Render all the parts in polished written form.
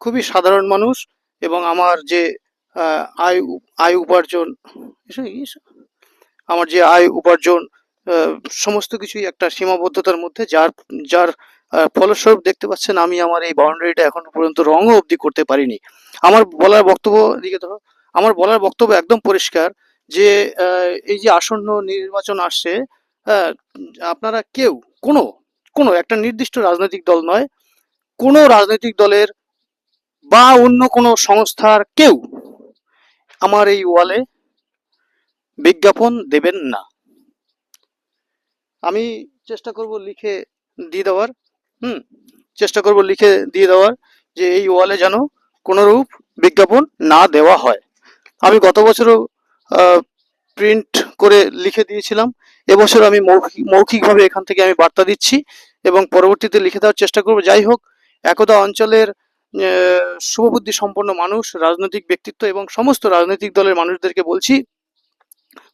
খুবই সাধারণ মানুষ, এবং আমার যে আয় আয় উপার্জন, আমার যে আয় উপার্জন সমস্ত কিছুই একটা সীমাবদ্ধতার মধ্যে, যার যার ফলস্বরূপ দেখতে পাচ্ছেন আমি আমার এই বাউন্ডারিটা এখনো পর্যন্ত রঙও অবধি করতে পারিনি। আমার বলার বক্তব্য দিকে ধরো, আমার বলার বক্তব্য একদম পরিষ্কার যে এই যে আসন্ন নির্বাচন আসছে, আহ, আপনারা কেউ, কোনো কোনো একটা নির্দিষ্ট রাজনৈতিক দল নয়, কোনো রাজনৈতিক দলের বা অন্য কোনো সংস্থার কেউ আমার এই ওয়ালে বিজ্ঞাপন দেবেন না। আমি চেষ্টা করব লিখে দিয়ে দেওয়ার, হুম, চেষ্টা করব লিখে দিয়ে দেওয়ার যে এই ওয়ালে যেন কোনোরূপ বিজ্ঞাপন না দেওয়া হয়। আমি গত বছরও প্রিন্ট করে লিখে দিয়েছিলাম, এবছর আমি মৌখিকভাবে এখান থেকে আমি বার্তা দিচ্ছি এবং পরবর্তীতে লিখে দেওয়ার চেষ্টা করব। যাই হোক, একদা অঞ্চলের শুভবুদ্ধি সম্পন্ন মানুষ, রাজনৈতিক ব্যক্তিত্ব এবং সমস্ত রাজনৈতিক দলের মানুষদেরকে বলছি,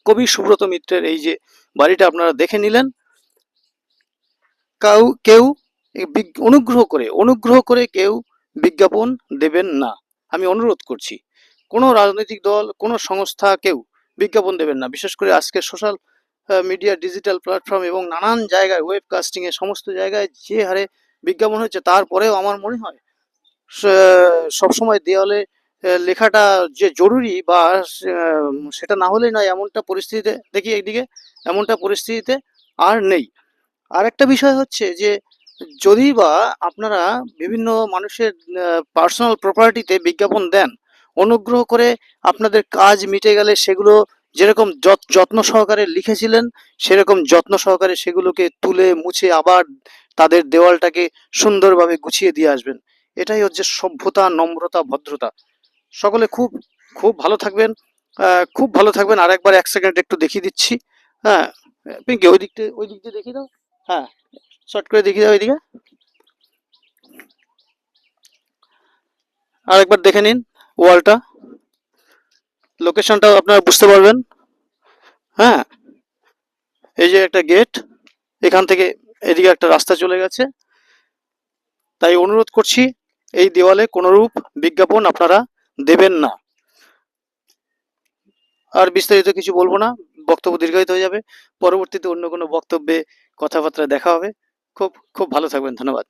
কবি সুব্রত মিত্রের এই যে বাড়িটা আপনারা দেখে নিলেন, কেউ অনুগ্রহ করে কেউ বিজ্ঞাপন দেবেন না। আমি অনুরোধ করছি, কোনো রাজনৈতিক দল, কোনো সংস্থা কেউ বিজ্ঞাপন দেবেন না। বিশেষ করে আজকে সোশ্যাল মিডিয়া, ডিজিটাল প্ল্যাটফর্ম এবং নানান জায়গায় ওয়েবকাস্টিং এ সমস্ত জায়গায় যে হারে বিজ্ঞাপন হচ্ছে, তারপরেও আমার মনে হয় সবসময় দেওয়ালে লেখাটা যে জরুরি, বা সেটা না হলেই নয়, এমনটা পরিস্থিতিতে দেখি একদিকে, এমনটা পরিস্থিতিতে আর নেই। আর একটা বিষয় হচ্ছে যে, যদি বা আপনারা বিভিন্ন মানুষের পার্সোনাল প্রপার্টিতে বিজ্ঞাপন দেন, অনুগ্রহ করে আপনাদের কাজ মিটে গেলে সেগুলো যেরকম যত্ন সহকারে লিখেছিলেন, সেরকম যত্ন সহকারে সেগুলোকে তুলে মুছে আবার তাদের দেওয়ালটাকে সুন্দরভাবে গুছিয়ে দিয়ে আসবেন। এটাই হচ্ছে সভ্যতা, নম্রতা, ভদ্রতা। সকলে খুব খুব ভালো থাকবেন, খুব ভালো থাকবেন। আর একবার 1 সেকেন্ড একটু দেখিয়ে দিচ্ছি। হ্যাঁ, পিঙ্কি ওই দিক দিয়ে দেখিয়ে দাও। হ্যাঁ, শর্ট করে দেখিয়ে দাও ওইদিকে। আর একবার দেখে নিন ওয়ালটা, লোকেশনটাও আপনারা বুঝতে পারবেন। হ্যাঁ, এই যে একটা গেট, এখান থেকে এদিকে একটা রাস্তা চলে গেছে। তাই অনুরোধ করছি, এই দেওয়ালে কোনোরূপ বিজ্ঞাপন আপনারা দেবেন না। আর বিস্তারিত কিছু বলবো না, বক্তব্য দীর্ঘায়িত হয়ে যাবে। পরবর্তীতে অন্য কোনো বক্তব্যে কথাবার্তা দেখা হবে। খুব খুব ভালো থাকবেন, ধন্যবাদ।